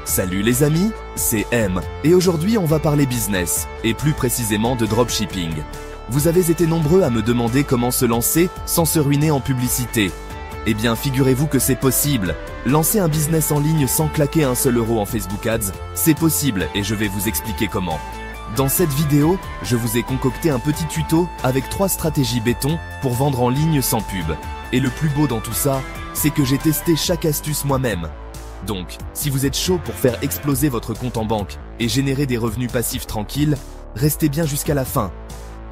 Salut les amis, c'est M, et aujourd'hui on va parler business, et plus précisément de dropshipping. Vous avez été nombreux à me demander comment se lancer sans se ruiner en publicité. Eh bien figurez-vous que c'est possible. Lancer un business en ligne sans claquer un seul euro en Facebook Ads, c'est possible et je vais vous expliquer comment. Dans cette vidéo, je vous ai concocté un petit tuto avec 3 stratégies béton pour vendre en ligne sans pub. Et le plus beau dans tout ça, c'est que j'ai testé chaque astuce moi-même. Donc, si vous êtes chaud pour faire exploser votre compte en banque et générer des revenus passifs tranquilles, restez bien jusqu'à la fin.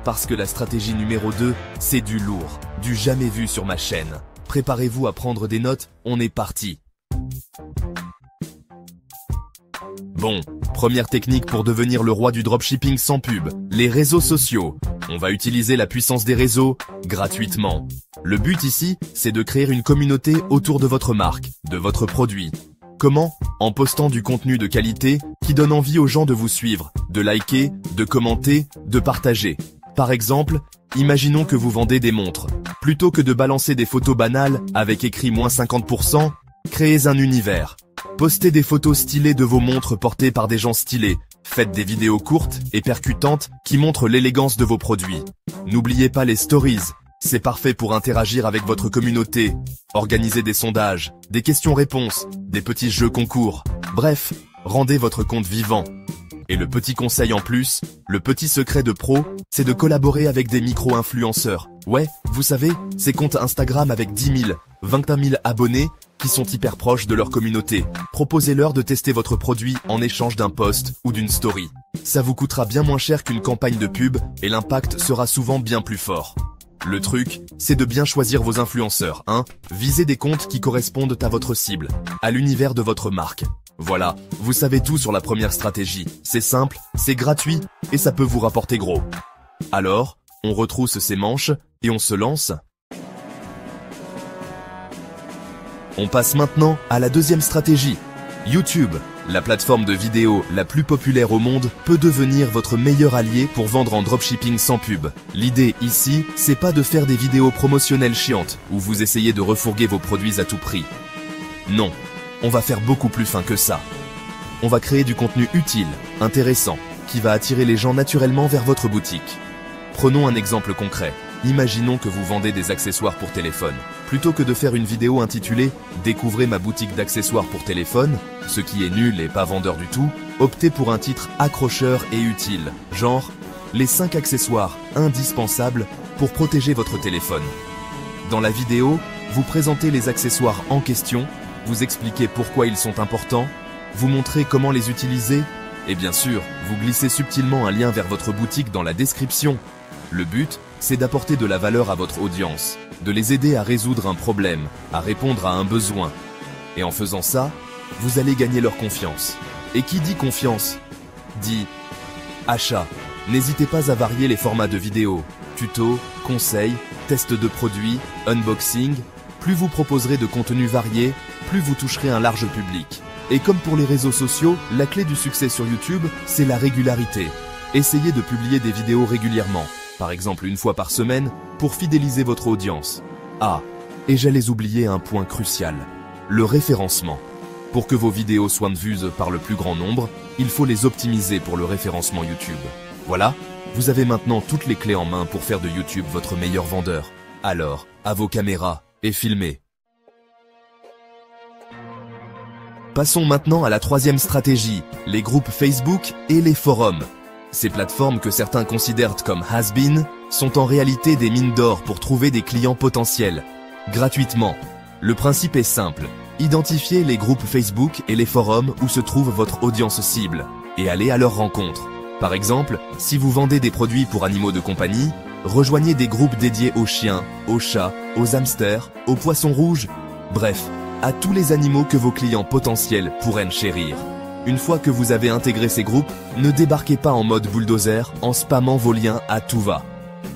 Parce que la stratégie numéro 2, c'est du lourd, du jamais vu sur ma chaîne. Préparez-vous à prendre des notes, on est parti. Bon, première technique pour devenir le roi du dropshipping sans pub, les réseaux sociaux. On va utiliser la puissance des réseaux gratuitement. Le but ici, c'est de créer une communauté autour de votre marque, de votre produit. Comment? En postant du contenu de qualité qui donne envie aux gens de vous suivre, de liker, de commenter, de partager. Par exemple, imaginons que vous vendez des montres. Plutôt que de balancer des photos banales avec écrit moins 50%, créez un univers. Postez des photos stylées de vos montres portées par des gens stylés. Faites des vidéos courtes et percutantes qui montrent l'élégance de vos produits. N'oubliez pas les stories. C'est parfait pour interagir avec votre communauté. Organisez des sondages, des questions-réponses, des petits jeux concours. Bref, rendez votre compte vivant. Et le petit conseil en plus, le petit secret de pro, c'est de collaborer avec des micro-influenceurs. Ouais, vous savez, ces comptes Instagram avec 10 000, 21 000 abonnés qui sont hyper proches de leur communauté. Proposez-leur de tester votre produit en échange d'un post ou d'une story. Ça vous coûtera bien moins cher qu'une campagne de pub et l'impact sera souvent bien plus fort. Le truc, c'est de bien choisir vos influenceurs, hein. Visez des comptes qui correspondent à votre cible, à l'univers de votre marque. Voilà, vous savez tout sur la première stratégie. C'est simple, c'est gratuit et ça peut vous rapporter gros. Alors, on retrousse ses manches et on se lance. On passe maintenant à la deuxième stratégie. YouTube, la plateforme de vidéo la plus populaire au monde, peut devenir votre meilleur allié pour vendre en dropshipping sans pub. L'idée ici, c'est pas de faire des vidéos promotionnelles chiantes où vous essayez de refourguer vos produits à tout prix. Non, on va faire beaucoup plus fin que ça. On va créer du contenu utile, intéressant, qui va attirer les gens naturellement vers votre boutique. Prenons un exemple concret. Imaginons que vous vendez des accessoires pour téléphone. Plutôt que de faire une vidéo intitulée « Découvrez ma boutique d'accessoires pour téléphone », ce qui est nul et pas vendeur du tout, optez pour un titre accrocheur et utile, genre « Les 5 accessoires indispensables pour protéger votre téléphone ». Dans la vidéo, vous présentez les accessoires en question, vous expliquez pourquoi ils sont importants, vous montrez comment les utiliser, et bien sûr, vous glissez subtilement un lien vers votre boutique dans la description. Le but, c'est d'apporter de la valeur à votre audience, de les aider à résoudre un problème, à répondre à un besoin. Et en faisant ça, vous allez gagner leur confiance. Et qui dit confiance, dit achat. N'hésitez pas à varier les formats de vidéos, tutos, conseils, tests de produits, unboxing. Plus vous proposerez de contenu varié, plus vous toucherez un large public. Et comme pour les réseaux sociaux, la clé du succès sur YouTube, c'est la régularité. Essayez de publier des vidéos régulièrement. Par exemple 1 fois par semaine, pour fidéliser votre audience. Ah, et j'allais oublier un point crucial, le référencement. Pour que vos vidéos soient vues par le plus grand nombre, il faut les optimiser pour le référencement YouTube. Voilà, vous avez maintenant toutes les clés en main pour faire de YouTube votre meilleur vendeur. Alors, à vos caméras, et filmez. Passons maintenant à la troisième stratégie, les groupes Facebook et les forums. Ces plateformes que certains considèrent comme has-been sont en réalité des mines d'or pour trouver des clients potentiels, gratuitement. Le principe est simple, identifiez les groupes Facebook et les forums où se trouve votre audience cible, et allez à leur rencontre. Par exemple, si vous vendez des produits pour animaux de compagnie, rejoignez des groupes dédiés aux chiens, aux chats, aux hamsters, aux poissons rouges, bref, à tous les animaux que vos clients potentiels pourraient chérir. Une fois que vous avez intégré ces groupes, ne débarquez pas en mode bulldozer en spammant vos liens à tout va.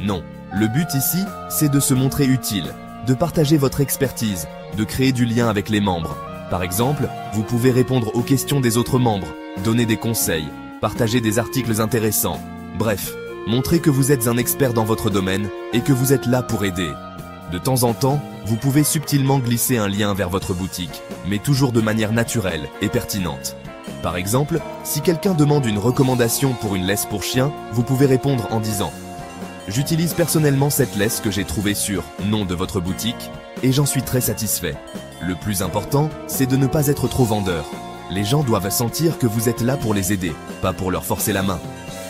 Non, le but ici, c'est de se montrer utile, de partager votre expertise, de créer du lien avec les membres. Par exemple, vous pouvez répondre aux questions des autres membres, donner des conseils, partager des articles intéressants. Bref, montrez que vous êtes un expert dans votre domaine et que vous êtes là pour aider. De temps en temps, vous pouvez subtilement glisser un lien vers votre boutique, mais toujours de manière naturelle et pertinente. Par exemple, si quelqu'un demande une recommandation pour une laisse pour chien, vous pouvez répondre en disant « J'utilise personnellement cette laisse que j'ai trouvée sur nom de votre boutique et j'en suis très satisfait. Le plus important, c'est de ne pas être trop vendeur. Les gens doivent sentir que vous êtes là pour les aider, pas pour leur forcer la main. »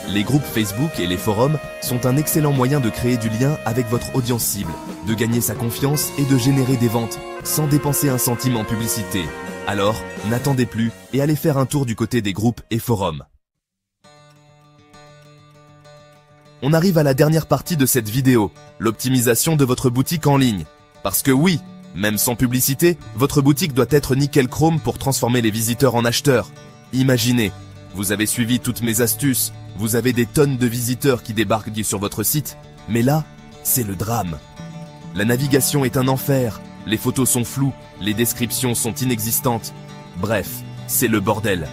Les groupes Facebook et les forums sont un excellent moyen de créer du lien avec votre audience cible, de gagner sa confiance et de générer des ventes sans dépenser un centime en publicité. Alors, n'attendez plus et allez faire un tour du côté des groupes et forums. On arrive à la dernière partie de cette vidéo, l'optimisation de votre boutique en ligne. Parce que oui, même sans publicité, votre boutique doit être nickel chrome pour transformer les visiteurs en acheteurs. Imaginez, vous avez suivi toutes mes astuces, vous avez des tonnes de visiteurs qui débarquent sur votre site, mais là, c'est le drame. La navigation est un enfer, les photos sont floues, les descriptions sont inexistantes. Bref, c'est le bordel.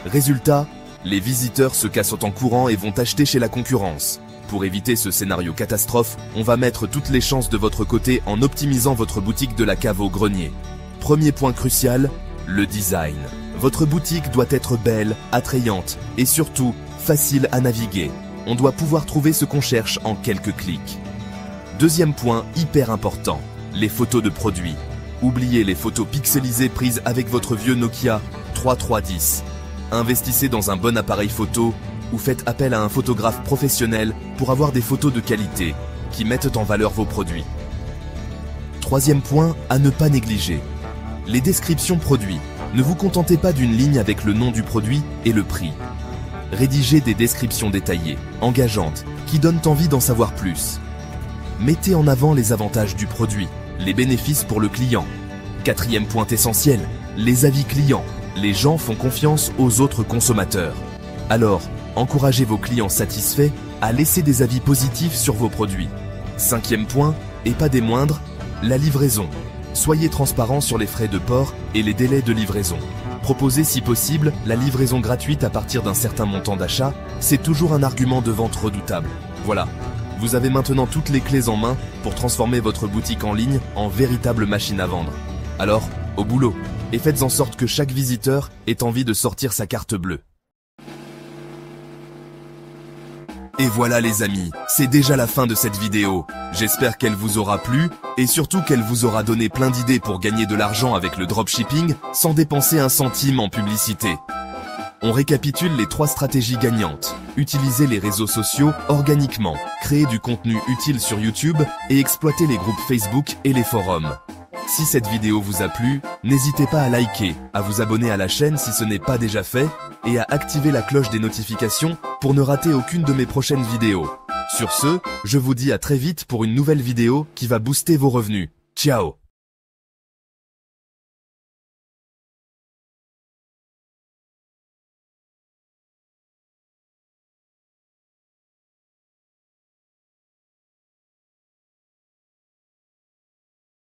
Résultat, les visiteurs se cassent en courant et vont acheter chez la concurrence. Pour éviter ce scénario catastrophe, on va mettre toutes les chances de votre côté en optimisant votre boutique de la cave au grenier. Premier point crucial, le design. Votre boutique doit être belle, attrayante et surtout facile à naviguer. On doit pouvoir trouver ce qu'on cherche en quelques clics. Deuxième point hyper important, les photos de produits. Oubliez les photos pixelisées prises avec votre vieux Nokia 3310. Investissez dans un bon appareil photo ou faites appel à un photographe professionnel pour avoir des photos de qualité qui mettent en valeur vos produits. Troisième point à ne pas négliger, les descriptions produits. Ne vous contentez pas d'une ligne avec le nom du produit et le prix. Rédigez des descriptions détaillées, engageantes, qui donnent envie d'en savoir plus. Mettez en avant les avantages du produit, les bénéfices pour le client. Quatrième point essentiel, les avis clients. Les gens font confiance aux autres consommateurs. Alors, encouragez vos clients satisfaits à laisser des avis positifs sur vos produits. Cinquième point, et pas des moindres, la livraison. Soyez transparent sur les frais de port et les délais de livraison. Proposez si possible la livraison gratuite à partir d'un certain montant d'achat, c'est toujours un argument de vente redoutable. Voilà, vous avez maintenant toutes les clés en main pour transformer votre boutique en ligne en véritable machine à vendre. Alors, au boulot, et faites en sorte que chaque visiteur ait envie de sortir sa carte bleue. Et voilà les amis, c'est déjà la fin de cette vidéo. J'espère qu'elle vous aura plu et surtout qu'elle vous aura donné plein d'idées pour gagner de l'argent avec le dropshipping sans dépenser un centime en publicité. On récapitule les 3 stratégies gagnantes. Utiliser les réseaux sociaux organiquement, créer du contenu utile sur YouTube et exploiter les groupes Facebook et les forums. Si cette vidéo vous a plu, n'hésitez pas à liker, à vous abonner à la chaîne si ce n'est pas déjà fait et à activer la cloche des notifications pour ne rater aucune de mes prochaines vidéos. Sur ce, je vous dis à très vite pour une nouvelle vidéo qui va booster vos revenus. Ciao!